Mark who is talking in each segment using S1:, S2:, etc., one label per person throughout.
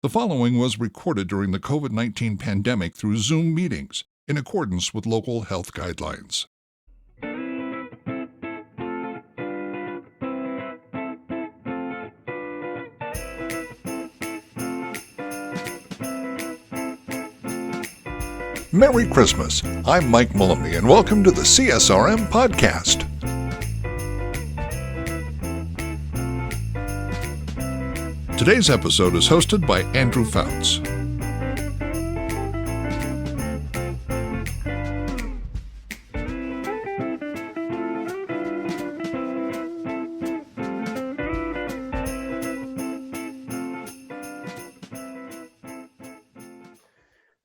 S1: The following was recorded during the COVID-19 pandemic through Zoom meetings in accordance with local health guidelines. Merry Christmas. I'm Mike Mullamy, and welcome to the CSRM Podcast. Today's episode is hosted by Andrew Fouts.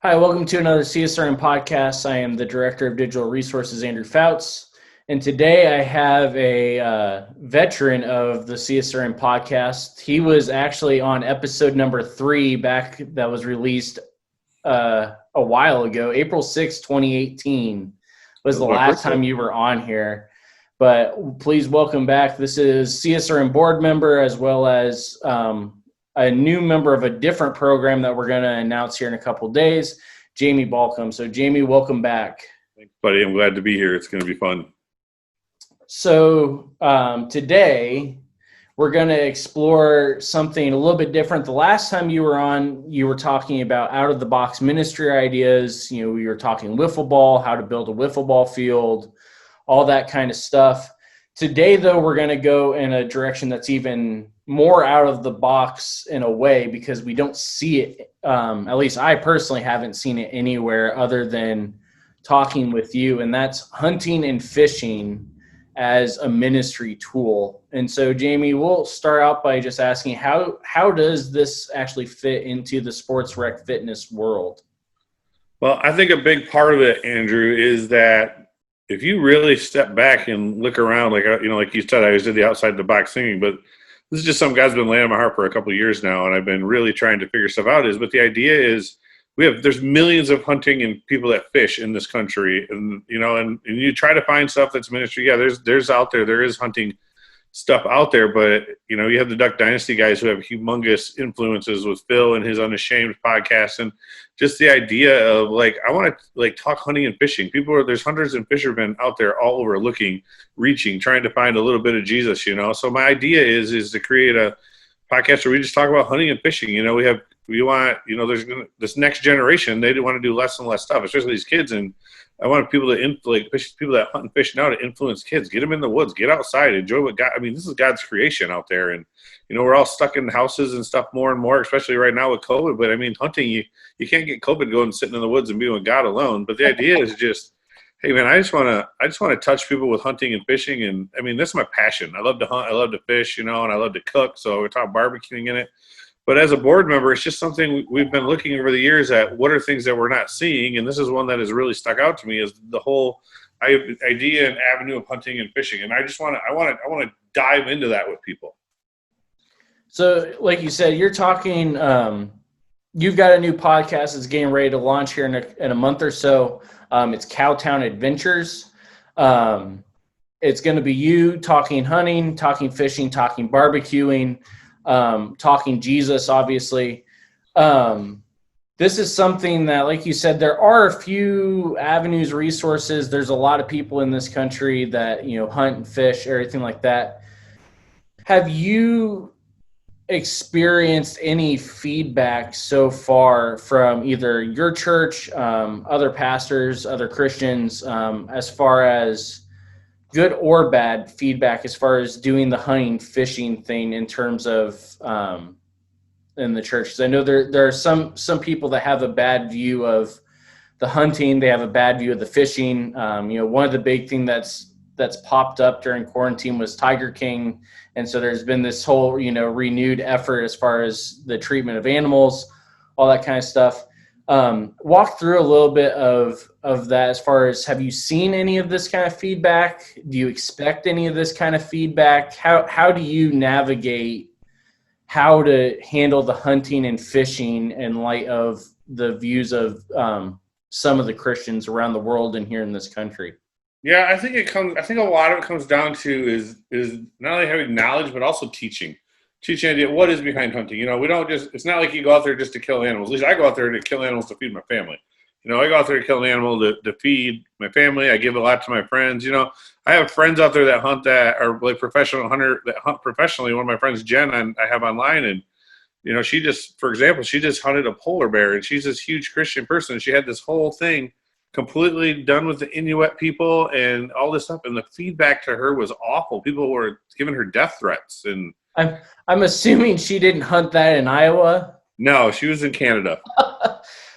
S2: Hi, welcome to another CSRM Podcast. I am the Director of Digital Resources, Andrew Fouts. And today I have a veteran of the CSRM Podcast. He was actually on episode number 3 that was released a while ago. April 6, 2018 was the last time you were on here. But please welcome back. This is CSRM board member as well as a new member of a different program that we're going to announce here in a couple days, Jamie Balcom. So Jamie, welcome back.
S3: Thanks, buddy. I'm glad to be here. It's going to be fun.
S2: So today we're going to explore something a little bit different. The last time you were on, you were talking about out-of-the-box ministry ideas. You know, we were talking wiffle ball, how to build a wiffle ball field, all that kind of stuff. Today, though, we're going to go in a direction that's even more out of the box in a way because we don't see it. At least I personally haven't seen it anywhere other than talking with you, and that's hunting and fishing as a ministry tool. And so, Jamie, we'll start out by just asking how does this actually fit into the sports rec fitness world?
S3: Well, I think a big part of it, Andrew, is that if you really step back and look around, like you said, I always did the outside the box thinking, but this is just some guy's been laying on my heart for a couple of years now, and I've been really trying to figure stuff out. But the idea is there's millions of hunting and people that fish in this country, and you try to find stuff that's ministry. Yeah, there's out there is hunting stuff out there, but you have the Duck Dynasty guys who have humongous influences with Phil and his Unashamed podcast, and just the idea of I want to talk hunting and fishing. There's hunters and fishermen out there all over looking, reaching, trying to find a little bit of Jesus. So my idea is to create a podcast where we just talk about hunting and fishing. There's this next generation, they want to do less and less stuff, especially these kids. And I want people people that hunt and fish now to influence kids, get them in the woods, get outside, enjoy what God, this is God's creation out there. And, we're all stuck in houses and stuff more and more, especially right now with COVID. But hunting, you can't get COVID going sitting in the woods and being with God alone. But the idea is just, hey man, I just want to touch people with hunting and fishing. And that's my passion. I love to hunt. I love to fish, and I love to cook. So we're talking barbecuing in it. But as a board member, it's just something we've been looking over the years at. What are things that we're not seeing? And this is one that has really stuck out to me, is the whole idea and avenue of hunting and fishing. And I want to dive into that with people.
S2: So like you said, you're talking, you've got a new podcast that's getting ready to launch here in a month or so. It's Cowtown Adventures. It's going to be you talking hunting, talking fishing, talking barbecuing, talking Jesus, obviously. This is something that, like you said, there are a few avenues, resources. There's a lot of people in this country that, hunt and fish, everything like that. Have you experienced any feedback so far from either your church, other pastors, other Christians, as far as good or bad feedback as far as doing the hunting, fishing thing in terms of in the church? Because I know there are some people that have a bad view of the hunting. They have a bad view of the fishing. One of the big thing that's popped up during quarantine was Tiger King. And so there's been this whole, renewed effort as far as the treatment of animals, all that kind of stuff. Walk through a little bit of that as far as, have you seen any of this kind of feedback? Do you expect any of this kind of feedback? How do you navigate how to handle the hunting and fishing in light of the views of some of the Christians around the world and here in this country?
S3: Yeah, I think a lot of it comes down to is not only having knowledge, but also teaching teaching idea what is behind hunting. We don't just, it's not like you go out there just to kill animals. At least I go out there to kill animals to feed my family. I go out there to kill an animal to feed my family. I give a lot to my friends. I have friends out there that hunt that are like professional hunter that hunt professionally. One of my friends, Jen, I have online, and she just, for example, she just hunted a polar bear, and she's this huge Christian person. She had this whole thing completely done with the Inuit people and all this stuff, and the feedback to her was awful. People were giving her death threats, and
S2: I'm assuming she didn't hunt that in Iowa.
S3: No, she was in Canada.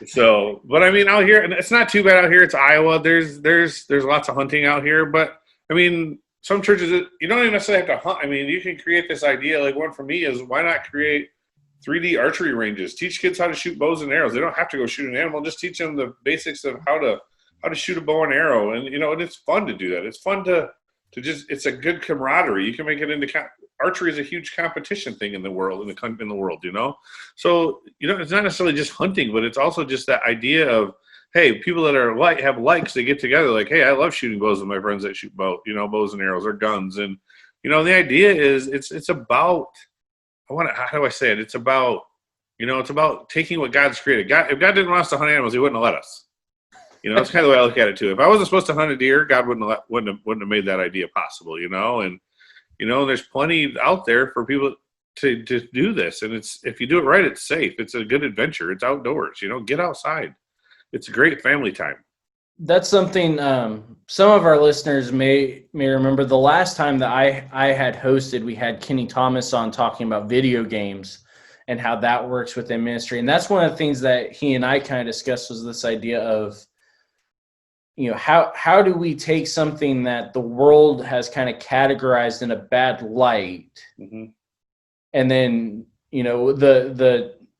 S3: So, but I mean, out here, and it's not too bad out here. It's Iowa. There's lots of hunting out here, but I mean, some churches, you don't even necessarily have to hunt. I mean, you can create this idea. Like one for me is, why not create 3D archery ranges? Teach kids how to shoot bows and arrows. They don't have to go shoot an animal. Just teach them the basics of how to shoot a bow and arrow. And and it's fun to do that. It's fun to just, it's a good camaraderie. You can make it into archery is a huge competition thing in the world, in the world, So, it's not necessarily just hunting, but it's also just that idea of, hey, people that are have likes, they get together like, hey, I love shooting bows with my friends that shoot bows and arrows or guns. And, the idea is it's about, how do I say it? It's about, it's about taking what God's created. If God didn't want us to hunt animals, he wouldn't have let us. That's kind of the way I look at it too. If I wasn't supposed to hunt a deer, God wouldn't have made that idea possible, and there's plenty out there for people to do this. And if you do it right, it's safe. It's a good adventure. It's outdoors, get outside. It's a great family time.
S2: That's something some of our listeners may remember. The last time that I had hosted, we had Kenny Thomas on talking about video games and how that works within ministry. And that's one of the things that he and I kind of discussed, was this idea of, how do we take something that the world has kind of categorized in a bad light,
S3: mm-hmm.
S2: and then,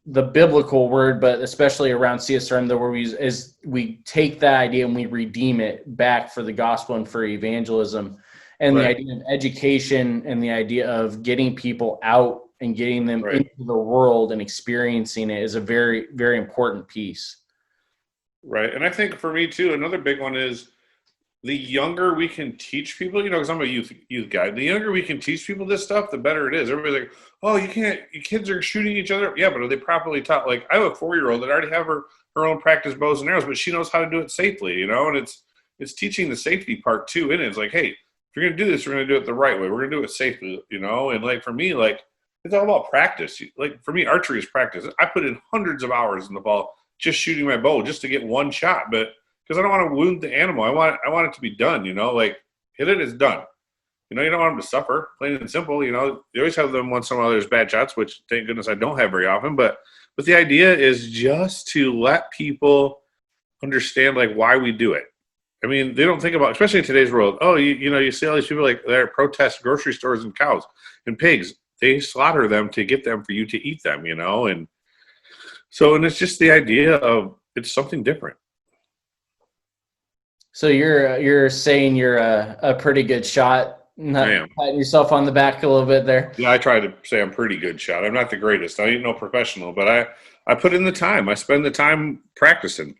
S2: the biblical word, but especially around CSRM, the word we use is, we take that idea and we redeem it back for the gospel and for evangelism, and
S3: right.
S2: The idea of education and the idea of getting people out and getting them
S3: right.
S2: into the world and experiencing it is a very, very important piece.
S3: Right. And I think for me too, another big one is, the younger we can teach people, because I'm a youth guy, the younger we can teach people this stuff, the better it is. Everybody's like, oh, you can't, your kids are shooting each other. Yeah, but are they properly taught? Like, I have a 4-year-old that already have her own practice bows and arrows, but she knows how to do it safely, and it's teaching the safety part too in it. It's like, hey, if you're going to do this, we're going to do it the right way. We're going to do it safely, and like for me, like, it's all about practice. Like for me, archery is practice. I put in hundreds of hours in the fall just shooting my bow just to get one shot, but because I don't want to wound the animal. I want it to be done, like, hit it, it's done. You don't want them to suffer, plain and simple. You always have them once in a while there's bad shots, which thank goodness I don't have very often, but the idea is just to let people understand like why we do it. I mean, they don't think about, especially in today's world, you see all these people like that protest grocery stores and cows and pigs. They slaughter them to get them for you to eat them, and so, and it's just the idea of, it's something different.
S2: So you're saying you're a pretty good shot, not patting yourself on the back a little bit there.
S3: Yeah, I try to say I'm pretty good shot. I'm not the greatest. I ain't no professional, but I put in the time. I spend the time practicing.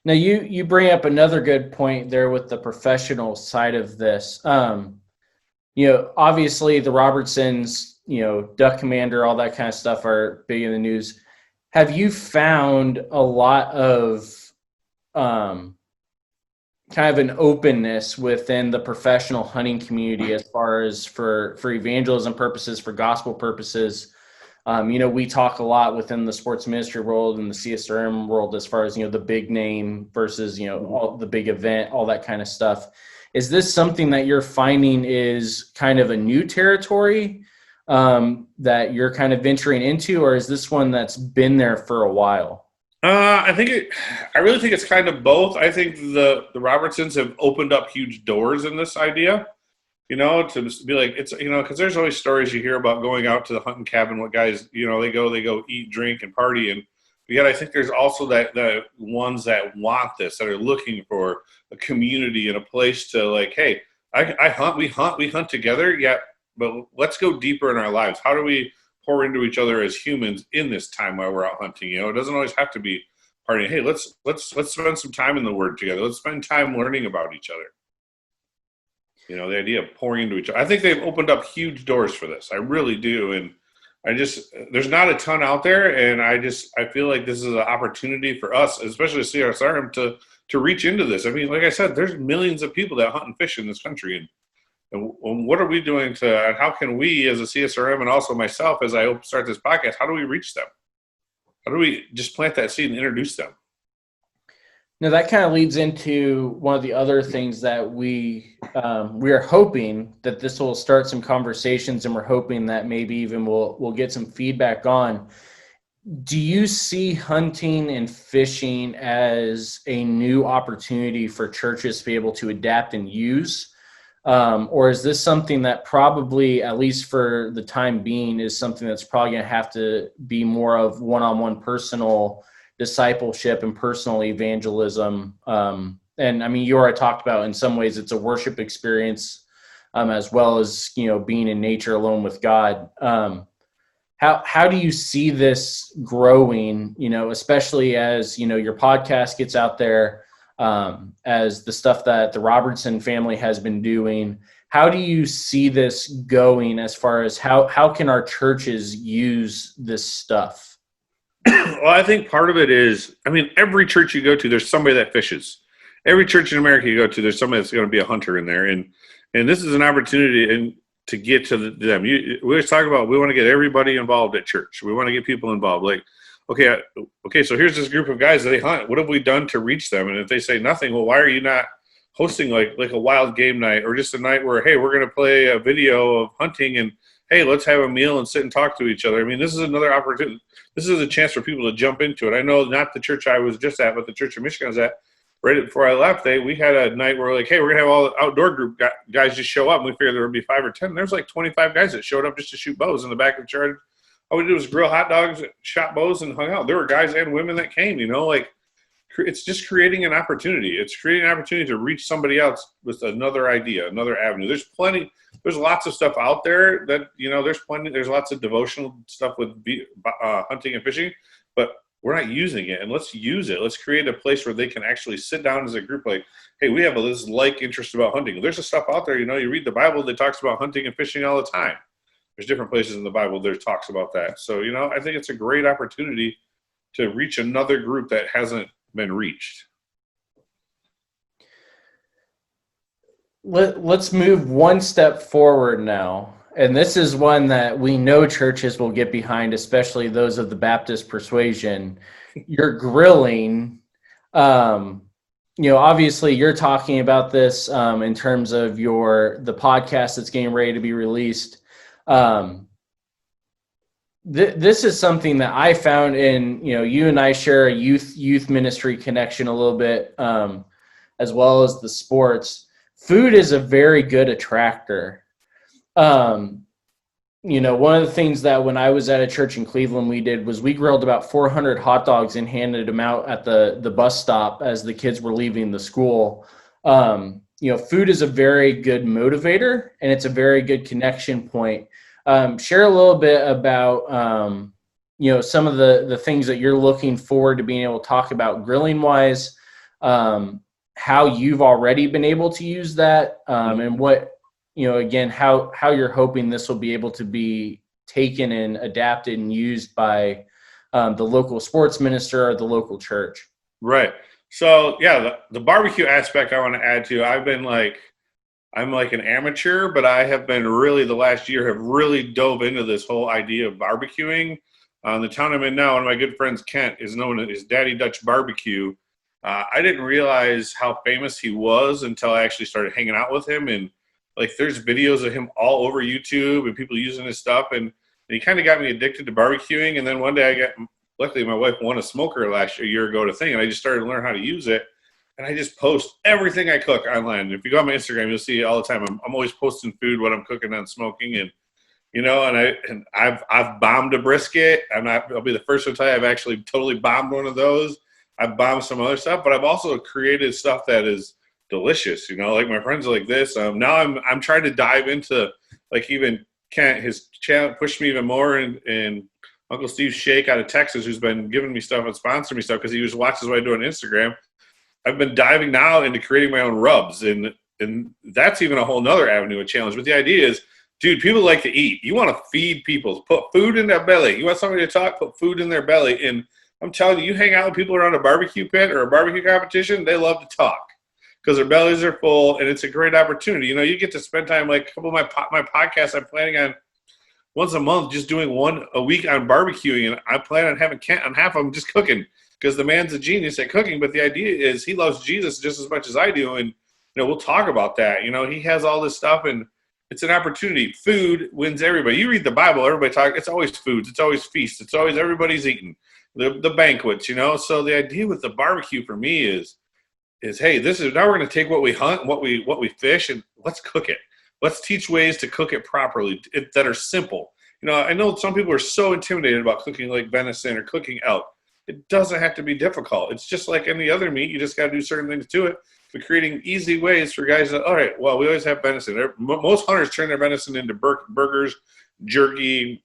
S2: Now you bring up another good point there with the professional side of this. Obviously the Robertsons, Duck Commander, all that kind of stuff are big in the news. Have you found a lot of kind of an openness within the professional hunting community as far as for evangelism purposes, for gospel purposes? We talk a lot within the sports ministry world and the CSRM world as far as, the big name versus, all the big event, all that kind of stuff. Is this something that you're finding is kind of a new territory that you're kind of venturing into, or is this one that's been there for a while?
S3: I really think it's kind of both. I think the Robertsons have opened up huge doors in this idea, to be like, it's, because there's always stories you hear about going out to the hunting cabin, what guys, they go eat, drink, and party. And yet I think there's also the ones that want this, that are looking for a community and a place to like, hey, I hunt, we hunt together. Yeah. But let's go deeper in our lives. How do we pour into each other as humans in this time while we're out hunting? It doesn't always have to be partying. Hey, let's spend some time in the Word together. Let's spend time learning about each other. The idea of pouring into each other. I think they've opened up huge doors for this. I really do. And there's not a ton out there, and I feel like this is an opportunity for us, especially CSRM, to reach into this. I mean, like I said, there's millions of people that hunt and fish in this country, and what are we doing and how can we as a CSRM, and also myself as I start this podcast, how do we reach them? How do we just plant that seed and introduce them?
S2: Now that kind of leads into one of the other things that we are hoping that this will start some conversations, and we're hoping that maybe even we'll get some feedback on. Do you see hunting and fishing as a new opportunity for churches to be able to adapt and use? Or is this something that probably, at least for the time being, is something that's probably going to have to be more of one-on-one personal discipleship and personal evangelism? And I mean, you already talked about in some ways it's a worship experience, as well as, being in nature alone with God. How do you see this growing, especially as, your podcast gets out there, as the stuff that the Robertson family has been doing? How do you see this going as far as how can our churches use this stuff?
S3: Well, I think part of it is, every church you go to, there's somebody that fishes. Every church in America you go to, there's somebody that's going to be a hunter in there. And this is an opportunity to get to them. We always talk about, we want to get everybody involved at church. We want to get people involved. Like, okay, so here's this group of guys that they hunt. What have we done to reach them? And if they say nothing, well, why are you not hosting like a wild game night, or just a night where, hey, we're going to play a video of hunting, and hey, let's have a meal and sit and talk to each other. This is another opportunity. This is a chance for people to jump into it. I know not the church I was just at, but the church in Michigan I was at, right before I left, we had a night where like, hey, we're going to have all the outdoor group guys just show up. And we figured there would be 5 or 10. There's like 25 guys that showed up just to shoot bows in the back of the church. All we did was grill hot dogs, shot bows, and hung out. There were guys and women that came, it's just creating an opportunity. It's creating an opportunity to reach somebody else with another idea, another avenue. There's lots of stuff out there that, there's lots of devotional stuff with hunting and fishing, but we're not using it, and let's use it. Let's create a place where they can actually sit down as a group like, hey, we have this interest about hunting. There's a stuff out there, you read the Bible that talks about hunting and fishing all the time. There's different places in the Bible that talks about that. So, I think it's a great opportunity to reach another group that hasn't been reached.
S2: Let's move one step forward now. And this is one that we know churches will get behind, especially those of the Baptist persuasion. You're grilling. Obviously you're talking about this in terms of the podcast that's getting ready to be released. This is something that I found in, you and I share a youth ministry connection a little bit, as well as the sports. Food is a very good attractor. One of the things that when I was at a church in Cleveland we did was we grilled about 400 hot dogs and handed them out at the bus stop as the kids were leaving the school. Food is a very good motivator, and it's a very good connection point. Share a little bit about, some of the things that you're looking forward to being able to talk about grilling wise, how you've already been able to use that, and what, again, how you're hoping this will be able to be taken and adapted and used by the local sports minister or the local church.
S3: Right. So yeah, the barbecue aspect I want to add to, I'm like an amateur, but I have been really the last year have really dove into this whole idea of barbecuing. The town I'm in now, one of my good friends, Kent, is known as Daddy Dutch Barbecue. I didn't realize how famous he was until I actually started hanging out with him. And there's videos of him all over YouTube and people using his stuff. And he kind of got me addicted to barbecuing. And then one day luckily my wife won a smoker a year ago to thing. And I just started to learn how to use it. And I just post everything I cook online. If you go on my Instagram, you'll see it all the time. I'm always posting food, what I'm cooking and smoking. And I've bombed a brisket. I'll be the first to tell you I've actually totally bombed one of those. I've bombed some other stuff, but I've also created stuff that is delicious. Like my friends are like this. Now I'm trying to dive into even Kent, his channel pushed me even more, and Uncle Steve Shake out of Texas, who's been giving me stuff and sponsoring me stuff because he just watches what I do on Instagram. I've been diving now into creating my own rubs, and that's even a whole nother avenue of challenge. But the idea is Dude, people like to eat. You want to feed people. Put food in their belly. You want somebody to talk, put food in their belly. And I'm telling you, you hang out with people around a barbecue pit or a barbecue competition, they love to talk because their bellies are full, and it's a great opportunity. You know, you get to spend time, like a couple of my podcasts I'm planning on once a month, just doing one a week on barbecuing, and I plan on having on half of them just cooking because the man's a genius at cooking. But the idea is he loves Jesus just as much as I do, and we'll talk about that. He has all this stuff, and it's an opportunity. Food wins everybody. You read the Bible, everybody talks. It's always foods. It's always feasts. It's always everybody's eating the banquets. So the idea with the barbecue for me is hey, this is now we're going to take what we hunt, what we fish, and let's cook it. Let's teach ways to cook it properly that are simple. I know some people are so intimidated about cooking like venison or cooking elk. It doesn't have to be difficult. It's just like any other meat. You just got to do certain things to it. But creating easy ways for guys all right, well, we always have venison. Most hunters turn their venison into burgers, jerky,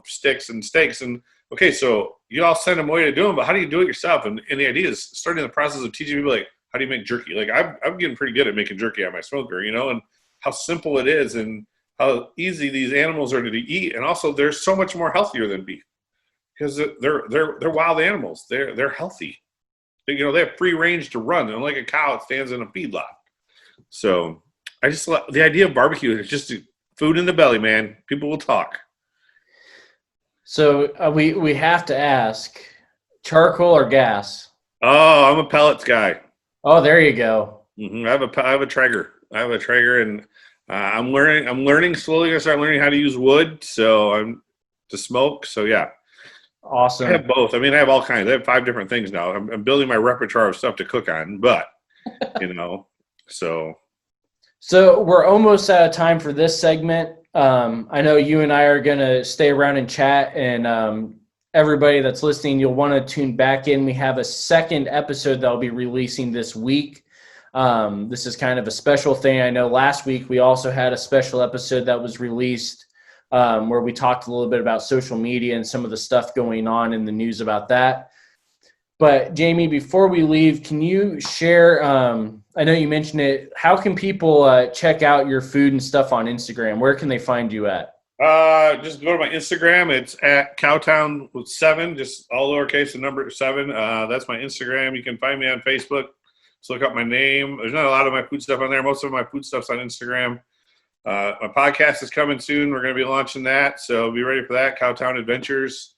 S3: sticks and steaks. And okay, so you all send them away to do them, but how do you do it yourself? And the idea is starting the process of teaching people, like, how do you make jerky? Like, I'm getting pretty good at making jerky on my smoker, and how simple it is and how easy these animals are to eat. And also they're so much more healthier than beef because they're wild animals. They're healthy. They have free range to run. Unlike a cow, it stands in a feedlot. So I just the idea of barbecue is just food in the belly, man. People will talk.
S2: So we have to ask, charcoal or gas?
S3: Oh, I'm a pellets guy.
S2: Oh, there you go.
S3: Mm-hmm. I have a Traeger. And I'm learning slowly. I start learning how to use wood, to smoke. So yeah,
S2: awesome.
S3: I have both. I have all kinds. I have 5 different things now. I'm building my repertoire of stuff to cook on, but so.
S2: So we're almost out of time for this segment. I know you and I are going to stay around and chat, and everybody that's listening, you'll want to tune back in. We have a second episode that I'll be releasing this week. This is kind of a special thing. I know last week we also had a special episode that was released where we talked a little bit about social media and some of the stuff going on in the news about that. But Jamie, before we leave, can you share, I know you mentioned it, how can people check out your food and stuff on Instagram? Where can they find you at?
S3: Just go to my Instagram. It's at Cowtown with 7, just all lowercase, the number 7. That's my Instagram. You can find me on Facebook. Just look up my name. There's not a lot of my food stuff on there. Most of my food stuff's on Instagram. My podcast is coming soon. We're going to be launching that, so be ready for that. Cowtown Adventures.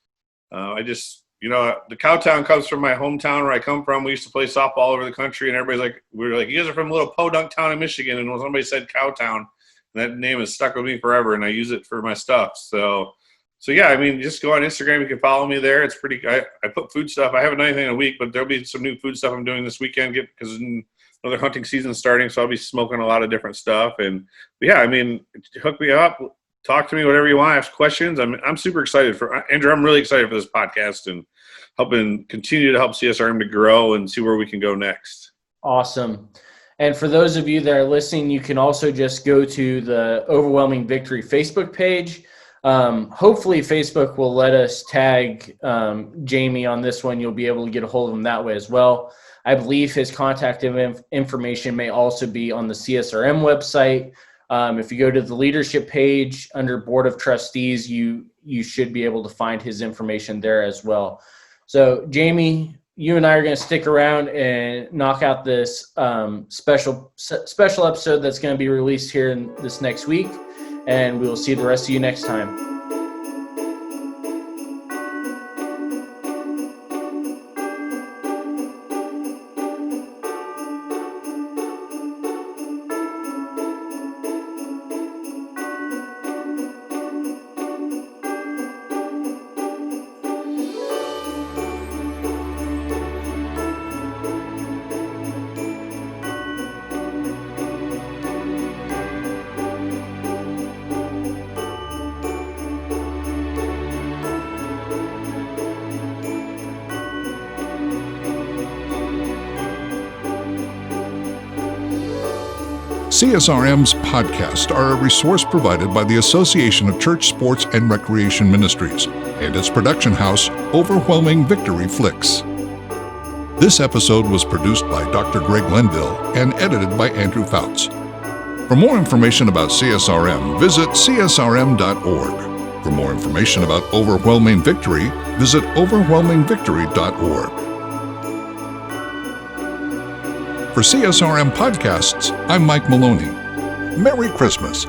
S3: The Cowtown comes from my hometown where I come from. We used to play softball all over the country, and everybody's like, we were like, you guys are from a little podunk town in Michigan, and when somebody said Cowtown, that name has stuck with me forever, and I use it for my stuff. So yeah, just go on Instagram. You can follow me there. It's pretty. I put food stuff. I haven't done anything in a week, but there'll be some new food stuff I'm doing this weekend because another hunting season starting, so I'll be smoking a lot of different stuff. And yeah, hook me up, talk to me, whatever you want. Ask questions. I'm super excited for Andrew. I'm really excited for this podcast and continue to help CSRM to grow and see where we can go next.
S2: Awesome. And for those of you that are listening, you can also just go to the Overwhelming Victory Facebook page. Hopefully Facebook will let us tag Jamie on this one. You'll be able to get a hold of him that way as well. I believe his contact information may also be on the CSRM website. If you go to the leadership page under Board of Trustees, you should be able to find his information there as well. So Jamie, you and I are going to stick around and knock out this special episode that's going to be released here in this next week. And we will see the rest of you next time.
S1: CSRM's podcasts are a resource provided by the Association of Church, Sports, and Recreation Ministries and its production house, Overwhelming Victory Flicks. This episode was produced by Dr. Greg Lenville and edited by Andrew Fouts. For more information about CSRM, visit csrm.org. For more information about Overwhelming Victory, visit overwhelmingvictory.org. For CSRM Podcasts, I'm Mike Maloney. Merry Christmas.